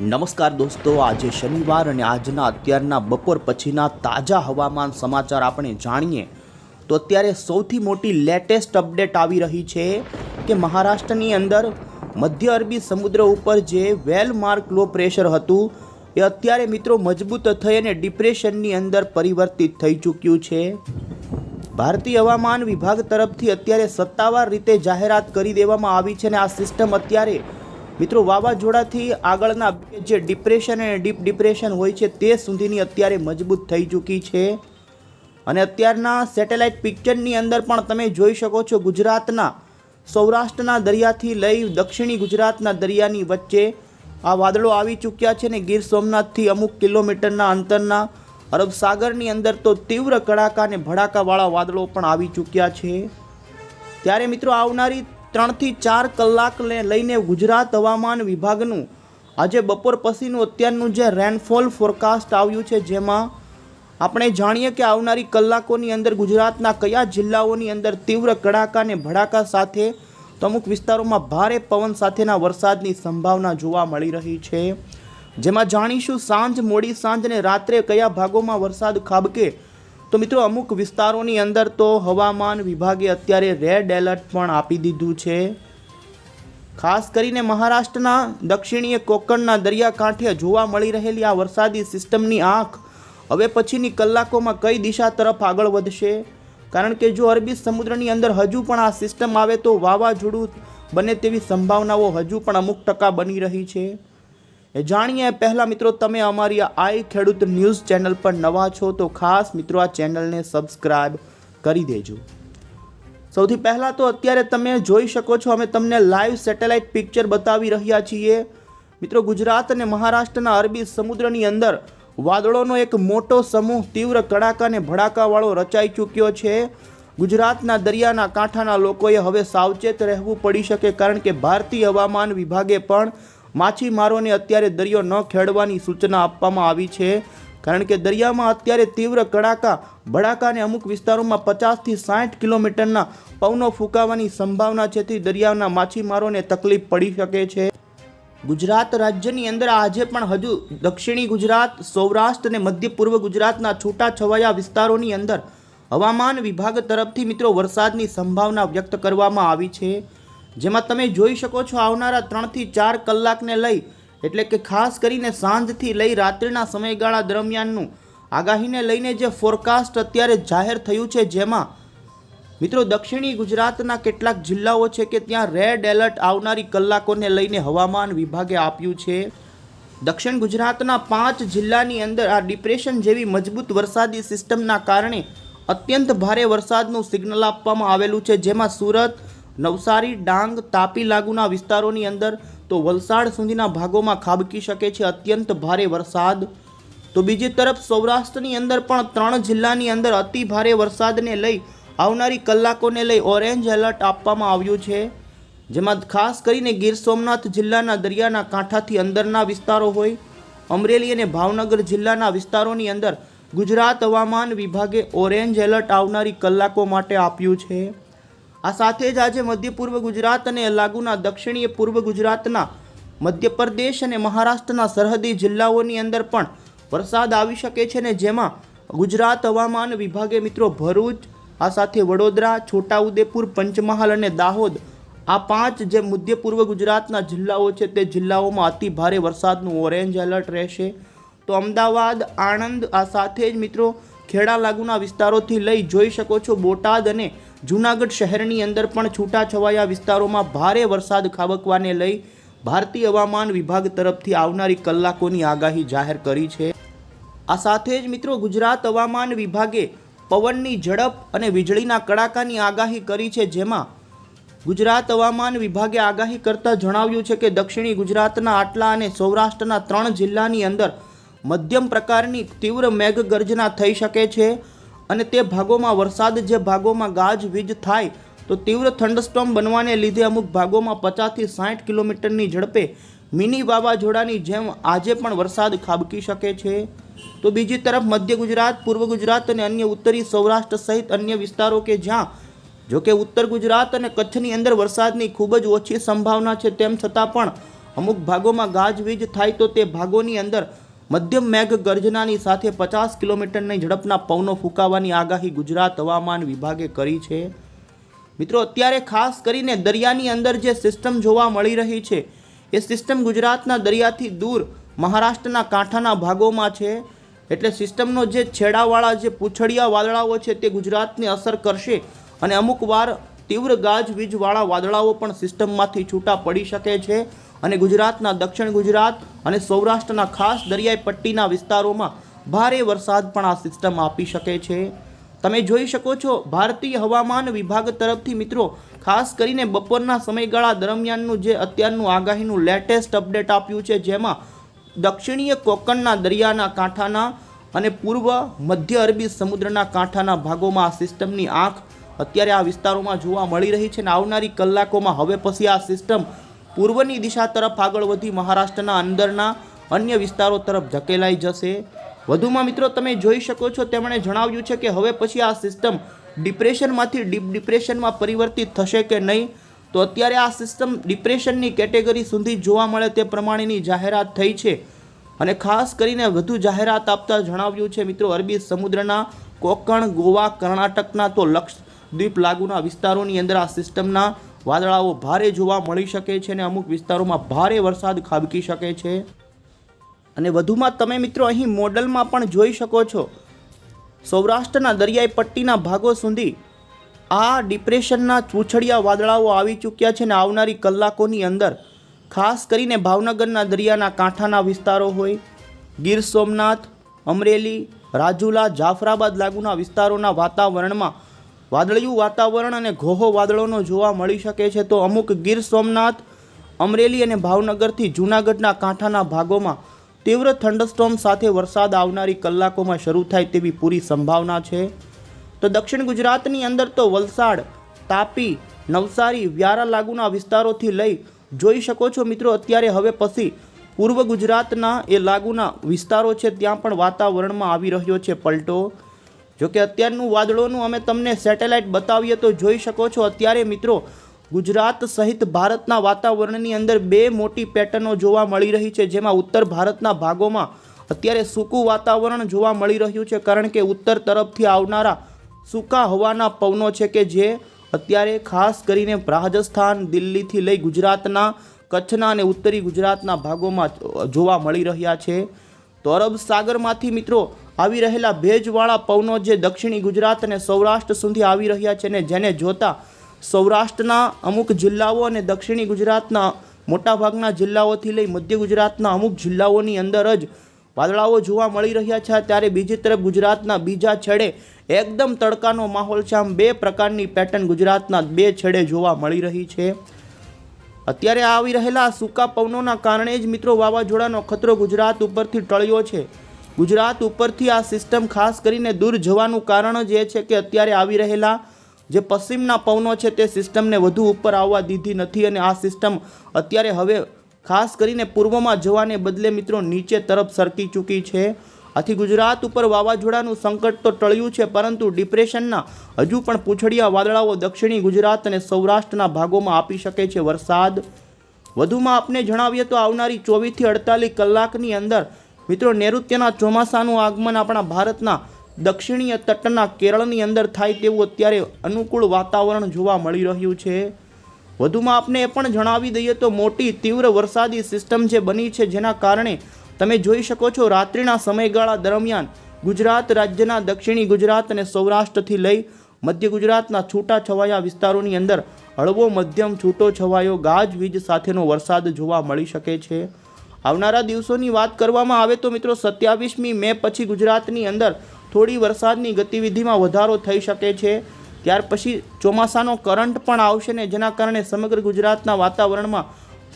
નમસ્કાર દોસ્તો, આજે શનિવાર અને આજના અત્યારના બપોર પછીના તાજા હવામાન સમાચાર આપણે જાણીએ તો અત્યારે સૌથી મોટી લેટેસ્ટ અપડેટ આવી રહી છે કે મહારાષ્ટ્રની અંદર મધ્ય અરબી સમુદ્ર ઉપર જે વેલ માર્ક લો પ્રેશર હતું એ અત્યારે મિત્રો મજબૂત થઈ અને ડિપ્રેશનની અંદર પરિવર્તિત થઈ ચૂક્યું છે। ભારતીય હવામાન વિભાગ તરફથી અત્યારે સત્તાવાર રીતે જાહેરાત કરી દેવામાં આવી છે અને આ સિસ્ટમ અત્યારે મિત્રો વાવાઝોડાથી આગળના જે ડિપ્રેશન અને ડીપ ડિપ્રેશન હોય છે તે સુધીની અત્યારે મજબૂત થઈ ચૂકી છે। અને અત્યારના સેટેલાઇટ પિક્ચરની અંદર પણ તમે જોઈ શકો છો ગુજરાતના સૌરાષ્ટ્રના દરિયાથી લઈ દક્ષિણી ગુજરાતના દરિયાની વચ્ચે આ વાદળો આવી ચૂક્યા છે ને ગીર સોમનાથથી અમુક કિલોમીટરના અંતરના અરબ સાગરની અંદર તો તીવ્ર કડાકા અને ભડાકાવાળા વાદળો પણ આવી ચૂક્યા છે। ત્યારે મિત્રો આવનારી 3 થી 4 કલાકને લઈને ગુજરાત હવામાન વિભાગનું આજે બપોર પછીનું અત્યારનું જે રેનફોલ ફોરકાસ્ટ આવ્યું છે જેમાં આપણે જાણીએ કે આવનારી કલાકોની અંદર ગુજરાતના કયા જિલ્લાઓની અંદર તીવ્ર કડાકા અને ભડાકા સાથે તો અમુક વિસ્તારોમાં ભારે પવન સાથેના વરસાદની સંભાવના જોવા મળી રહી છે। જેમાં જાણીશું સાંજ, મોડી સાંજ અને રાત્રે કયા ભાગોમાં વરસાદ ખાબકે। તો મિત્રો અમુક વિસ્તારોની અંદર તો હવામાન વિભાગે અત્યારે રેડ એલર્ટ પણ આપી દીધું છે। ખાસ કરીને મહારાષ્ટ્રના દક્ષિણીય કોકણના દરિયાકાંઠે જોવા મળી રહેલી આ વરસાદી સિસ્ટમની આંખ હવે પછીની કલાકોમાં કઈ દિશા તરફ આગળ વધશે, કારણ કે જો અરબી સમુદ્રની અંદર હજુ પણ આ સિસ્ટમ આવે તો વાવાઝોડું બને તેવી સંભાવનાઓ હજુ પણ અમુક ટકા બની રહી છે। એ જાણીએ પહેલાં મિત્રો તમે અમારી આઈ ખેડૂત ન્યૂઝ ચેનલ પર નવા છો તો ખાસ મિત્રો આ ચેનલને સબસ્ક્રાઈબ કરી દેજો। સૌથી પહેલાં તો અત્યારે તમે જોઈ શકો છો અમે તમને લાઈવ સેટેલાઇટ પિક્ચર બતાવી રહ્યા છીએ। મિત્રો ગુજરાત અને મહારાષ્ટ્રના અરબી સમુદ્રની અંદર વાદળોનો એક મોટો સમૂહ તીવ્ર કડાકા અને ભડાકાવાળો રચાઈ ચૂક્યો છે। ગુજરાતના દરિયાના કાંઠાના લોકોએ હવે સાવચેત રહેવું પડી શકે, કારણ કે ભારતીય હવામાન વિભાગે પણ માછીમારોને અત્યારે દરિયો ન ખેડવાની સૂચના આપવામાં આવી છે, કારણ કે દરિયામાં અત્યારે તીવ્ર કડાકા ભડાકા અને અમુક વિસ્તારોમાં 50 થી 60 કિલોમીટરના પવનો ફૂંકાવાની સંભાવના છે, તેથી દરિયાના માછીમારોને તકલીફ પડી શકે છે। ગુજરાત રાજ્યની અંદર આજે પણ હજુ દક્ષિણી ગુજરાત, સૌરાષ્ટ્ર અને મધ્ય પૂર્વ ગુજરાતના છૂટાછવાયા વિસ્તારોની અંદર હવામાન વિભાગ તરફથી મિત્રો વરસાદની સંભાવના વ્યક્ત કરવામાં આવી છે। જેમાં તમે જોઈ શકો છો આવનારા 3 થી 4 કલાકને લઈ એટલે કે ખાસ કરીને સાંજથી લઈ રાત્રિના સમયગાળા દરમિયાનનું આગાહીને લઈને જે ફોરકાસ્ટ અત્યારે જાહેર થયું છે, જેમાં મિત્રો દક્ષિણી ગુજરાતના કેટલાક જિલ્લાઓ છે કે ત્યાં રેડ એલર્ટ આવનારી કલાકોને લઈને હવામાન વિભાગે આપ્યું છે। દક્ષિણ ગુજરાતના 5 જિલ્લાની અંદર આ ડિપ્રેશન જેવી મજબૂત વરસાદી સિસ્ટમના કારણે અત્યંત ભારે વરસાદનું સિગ્નલ આપવામાં આવેલું છે, જેમાં સુરત, નવસારી, ડાંગ, તાપી લાગુના વિસ્તારોની અંદર તો વલસાડ સુધીના ભાગોમાં ખાબકી શકે છે અત્યંત ભારે વરસાદ। તો બીજી તરફ સૌરાષ્ટ્રની અંદર પણ 3 જિલ્લાની અંદર અતિ ભારે વરસાદને લઈ આવનારી કલાકોને લઈ ઓરેન્જ એલર્ટ આપવામાં આવ્યું છે, જેમાં ખાસ કરીને ગીર સોમનાથ જિલ્લાના દરિયાના કાંઠાથી અંદરના વિસ્તારો હોય, અમરેલી અને ભાવનગર જિલ્લાના વિસ્તારોની અંદર ગુજરાત હવામાન વિભાગે ઓરેન્જ એલર્ટ આવનારી કલાકો માટે આપ્યું છે। આ સાથે જ આજે મધ્ય પૂર્વ ગુજરાત અને લાગુના દક્ષિણીય પૂર્વ ગુજરાતના મધ્યપ્રદેશ અને મહારાષ્ટ્રના સરહદી જિલ્લાઓની અંદર પણ વરસાદ આવી શકે છે ને જેમાં ગુજરાત હવામાન વિભાગે મિત્રો ભરૂચ, આ સાથે વડોદરા, છોટાઉદેપુર, પંચમહાલ અને દાહોદ આ 5 જે મધ્ય પૂર્વ ગુજરાતના જિલ્લાઓ છે તે જિલ્લાઓમાં અતિ ભારે વરસાદનું ઓરેન્જ એલર્ટ રહેશે। તો અમદાવાદ, આણંદ, આ સાથે જ મિત્રો ખેડા લાગુના વિસ્તારોથી લઈ જોઈ શકો છો બોટાદ અને જૂનાગઢ શહેરની અંદર પણ છૂટાછવાયા વિસ્તારોમાં ભારે વરસાદ ખાબકવાને લઈ ભારતીય હવામાન વિભાગ તરફથી આવનારી કલાકોની આગાહી જાહેર કરી છે। આ સાથે જ મિત્રો ગુજરાત હવામાન વિભાગે પવનની ઝડપ અને વીજળીના કડાકાની આગાહી કરી છે, જેમાં ગુજરાત હવામાન વિભાગે આગાહી કરતા જણાવ્યું છે કે દક્ષિણી ગુજરાતના આટલા અને સૌરાષ્ટ્રના 3 જિલ્લાની અંદર મધ્યમ પ્રકારની તીવ્ર મેઘગર્જના થઈ શકે છે અને તે ભાગોમાં વરસાદ જે ભાગોમાં ગાજવીજ થાય તો તીવ્ર થંડરસ્ટોર્મ બનવાને લીધે અમુક ભાગોમાં 50 થી 60 કિલોમીટરની ઝડપે મિની વાવાઝોડાની જેમ આજે પણ વરસાદ ખાબકી શકે છે। તો બીજી તરફ મધ્ય ગુજરાત, પૂર્વ ગુજરાત અને અન્ય ઉત્તરી સૌરાષ્ટ્ર સહિત અન્ય વિસ્તારો કે જ્યાં જોકે ઉત્તર ગુજરાત અને કચ્છની અંદર વરસાદની ખૂબ જ ઓછી સંભાવના છે, તેમ છતાં પણ અમુક ભાગોમાં ગાજવીજ થાય તો તે ભાગોની અંદર મધ્યમ મેઘ ગર્જનાની સાથે 50 કિલોમીટરની ઝડપના પવનો ફૂંકાવાની આગાહી ગુજરાત હવામાન વિભાગે કરી છે। મિત્રો અત્યારે ખાસ કરીને દરિયાની અંદર જે સિસ્ટમ જોવા મળી રહી છે એ સિસ્ટમ ગુજરાતના દરિયાથી દૂર મહારાષ્ટ્રના કાંઠાના ભાગોમાં છે, એટલે સિસ્ટમનો જે છેડાવાળા જે પૂંછડિયા વાદળાઓ છે તે ગુજરાતને અસર કરશે અને અમુક વાર તીવ્ર ગાજવીજવાળા વાદળાઓ પણ સિસ્ટમમાંથી છૂટા પડી શકે છે અને ગુજરાતના દક્ષિણ ગુજરાત અને સૌરાષ્ટ્રના ખાસ દરિયાઈ પટ્ટીના વિસ્તારોમાં ભારે વરસાદ પણ આ સિસ્ટમ આપી શકે છે। તમે જોઈ શકો છો ભારતીય હવામાન વિભાગ તરફથી મિત્રો ખાસ કરીને બપોરના સમયગાળા દરમિયાનનું જે અત્યારનું આગાહીનું લેટેસ્ટ અપડેટ આપ્યું છે, જેમાં દક્ષિણીય કોકણના દરિયાના કાંઠાના અને પૂર્વ મધ્ય અરબી સમુદ્રના કાંઠાના ભાગોમાં આ સિસ્ટમની આંખ અત્યારે આ વિસ્તારોમાં જોવા મળી રહી છે અને આવનારી કલાકોમાં હવે પછી આ સિસ્ટમ પૂર્વની દિશા તરફ આગળ વધી મહારાષ્ટ્રના અંદરના અન્ય વિસ્તારો તરફ ધકેલાઈ જશે। વધુમાં મિત્રો તમે જોઈ શકો છો તેમણે જણાવ્યું છે કે હવે પછી આ સિસ્ટમ ડિપ્રેશનમાંથી ડીપ ડિપ્રેશનમાં પરિવર્તિત થશે કે નહીં, તો અત્યારે આ સિસ્ટમ ડિપ્રેશનની કેટેગરી સુધી જોવા મળે તે પ્રમાણેની જાહેરાત થઈ છે અને ખાસ કરીને વધુ જાહેરાત આપતા જણાવ્યું છે મિત્રો અરબી સમુદ્રના કોકણ, ગોવા, કર્ણાટકના તો લક્ષદ્વીપ લાગુના વિસ્તારોની અંદર આ સિસ્ટમના વાદળાઓ ભારે જોવા મળી શકે છે અને અમુક વિસ્તારોમાં ભારે વરસાદ ખાબકી શકે છે। અને વધુમાં તમે મિત્રો અહીં મોડલમાં પણ જોઈ શકો છો સૌરાષ્ટ્રના દરિયાઈ પટ્ટીના ભાગો સુધી આ ડિપ્રેશનના પૂંછડિયા વાદળાઓ આવી ચૂક્યા છે અને આવનારી કલાકોની અંદર ખાસ કરીને ભાવનગરના દરિયાના કાંઠાના વિસ્તારો હોય, ગીર સોમનાથ, અમરેલી, રાજુલા, જાફરાબાદ લાગુના વિસ્તારોના વાતાવરણમાં વાદળિયું વાતાવરણ અને ઘોહો વાદળોનો જોવા મળી શકે છે, તો અમુક ગીર સોમનાથ, અમરેલી અને ભાવનગરથી જૂનાગઢના કાંઠાના ભાગોમાં તીવ્ર થંડરસ્ટોર્મ સાથે વરસાદ આવનારી કલાકોમાં શરૂ થાય તેવી પૂરી સંભાવના છે। તો દક્ષિણ ગુજરાતની અંદર તો વલસાડ, તાપી, નવસારી, વ્યારા લાગુના વિસ્તારોથી લઈ જોઈ શકો છો મિત્રો અત્યારે હવે પછી પૂર્વ ગુજરાતના એ લાગુના વિસ્તારો છે ત્યાં પણ વાતાવરણમાં આવી રહ્યો છે પલટો। જોકે અત્યારનું વાદળોનું અમે તમને સેટેલાઇટ બતાવીએ તો જોઈ શકો છો અત્યારે મિત્રો ગુજરાત સહિત ભારતના વાતાવરણની અંદર બે મોટી પેટર્નો જોવા મળી રહી છે, જેમાં ઉત્તર ભારતના ભાગોમાં અત્યારે સૂકું વાતાવરણ જોવા મળી રહ્યું છે, કારણ કે ઉત્તર તરફથી આવનારા સૂકા હવાના પવનો છે કે જે અત્યારે ખાસ કરીને રાજસ્થાન, દિલ્હીથી લઈ ગુજરાતના કચ્છના અને ઉત્તરી ગુજરાતના ભાગોમાં જોવા મળી રહ્યા છે। તો અરબ સાગરમાંથી મિત્રો આવી રહેલા ભેજવાળા પવનો જે દક્ષિણી ગુજરાત અને સૌરાષ્ટ્ર સુધી આવી રહ્યા છે ને જેને જોતા સૌરાષ્ટ્રના અમુક જિલ્લાઓ અને દક્ષિણી ગુજરાતના મોટાભાગના જિલ્લાઓથી લઈ મધ્ય ગુજરાતના અમુક જિલ્લાઓની અંદર જ વાદળાઓ જોવા મળી રહ્યા છે, ત્યારે બીજી તરફ ગુજરાતના બીજા છેડે એકદમ તડકાનો માહોલ છે। આમ બે પ્રકારની પેટર્ન ગુજરાતના બે છેડે જોવા મળી રહી છે। અત્યારે આવી રહેલા સૂકા પવનોના કારણે જ મિત્રો વાવાઝોડાનો ખતરો ગુજરાત ઉપરથી ટળ્યો છે। ગુજરાત ઉપરથી આ સિસ્ટમ ખાસ કરીને દૂર જવાનું કારણ જ એ છે કે અત્યારે આવી રહેલા જે પશ્ચિમના પવનો છે તે સિસ્ટમને વધુ ઉપર આવવા દીધી નથી અને આ સિસ્ટમ અત્યારે હવે ખાસ કરીને પૂર્વમાં જવાને બદલે મિત્રો નીચે તરફ સરકી ચૂકી છે। આથી ગુજરાત ઉપર વાવાઝોડાનું સંકટ તો ટળ્યું છે, પરંતુ ડિપ્રેશનના હજુ પણ પૂંછડિયા વાદળાઓ દક્ષિણી ગુજરાત અને સૌરાષ્ટ્રના ભાગોમાં આપી શકે છે વરસાદ। વધુમાં આપને જણાવીએ તો આવનારી 24 થી 48 કલાકની અંદર મિત્રો નૈઋત્યના ચોમાસાનું આગમન આપણા ભારતના દક્ષિણીય તટના કેરળની અંદર થાય તેવું અત્યારે અનુકૂળ વાતાવરણ જોવા મળી રહ્યું છે। વધુમાં આપને એ પણ જણાવી દઈએ તો મોટી તીવ્ર વરસાદી સિસ્ટમ જે બની છે, જેના કારણે તમે જોઈ શકો છો રાત્રિના સમયગાળા દરમિયાન ગુજરાત રાજ્યના દક્ષિણી ગુજરાત અને સૌરાષ્ટ્રથી લઈ મધ્ય ગુજરાતના છૂટાછવાયા વિસ્તારોની અંદર હળવો મધ્યમ છૂટો છવાયો ગાજવીજ સાથેનો વરસાદ જોવા મળી શકે છે। આવનારા દિવસોની વાત કરવામાં આવે તો મિત્રો 27મી મે પછી ગુજરાતની અંદર થોડી વરસાદની ગતિવિધિમાં વધારો થઈ શકે છે। ત્યાર પછી ચોમાસાનો કરંટ પણ આવશે ને જેના કારણે સમગ્ર ગુજરાતના વાતાવરણમાં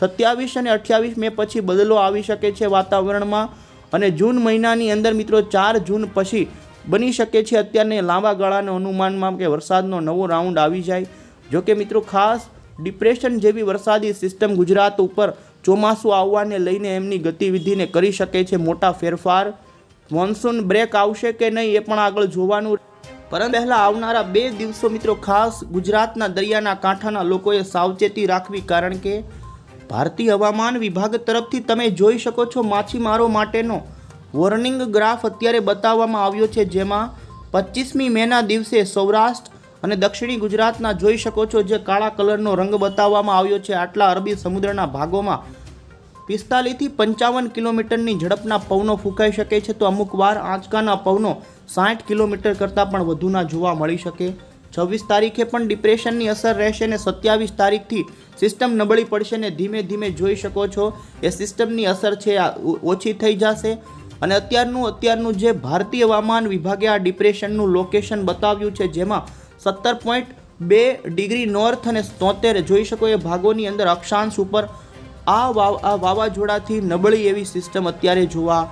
27 અને 28 મે પછી બદલો આવી શકે છે વાતાવરણમાં, અને જૂન મહિનાની અંદર મિત્રો 4 જૂન પછી બની શકે છે અત્યારને લાંબા ગાળાના અનુમાનમાં કે વરસાદનો નવો રાઉન્ડ આવી જાય। જોકે મિત્રો ખાસ ડિપ્રેશન જેવી વરસાદી સિસ્ટમ ગુજરાત ઉપર ચોમાસું આવવાને લઈને એમની ગતિવિધિને કરી શકે છે મોટા ફેરફાર। મોન્સૂન બ્રેક આવશે કે નહીં એ પણ આગળ જોવાનું, પરંતુ પહેલાં આવનારા 2 દિવસો મિત્રો ખાસ ગુજરાતના દરિયાના કાંઠાના લોકોએ સાવચેતી રાખવી, કારણ કે ભારતીય હવામાન વિભાગ તરફથી તમે જોઈ શકો છો માછીમારો માટેનો વોર્નિંગ ગ્રાફ અત્યારે બતાવવામાં આવ્યો છે, જેમાં 25મી મેના દિવસે સૌરાષ્ટ્ર અને દક્ષિણી ગુજરાતના જોઈ શકો છો જે કાળા કલરનો રંગ બતાવવામાં આવ્યો છે. આટલા અરબી સમુદ્રના ભાગોમાં 45 થી 55 કિલોમીટરની ઝડપના પવનો ફૂંકાઈ શકે છે, તો અમુક વાર આંચકાના પવનો 60 કિલોમીટર કરતાં પણ વધુના જોવા મળી શકે. 26 તારીખે પણ ડિપ્રેશનની અસર રહેશે અને 27 તારીખથી સિસ્ટમ નબળી પડશે અને ધીમે ધીમે જોઈ શકો છો એ સિસ્ટમની અસર છે ઓછી થઈ જશે. અને અત્યારનું જે ભારતીય હવામાન વિભાગે આ ડિપ્રેશનનું લોકેશન બતાવ્યું છે, જેમાં 17.2 ડિગ્રી નોર્થ અને 73 જોઈ શકો એ ભાગોની અંદર અક્ષાંશ ઉપર આ વાવાઝોડાથી નબળી એવી સિસ્ટમ અત્યારે જોવા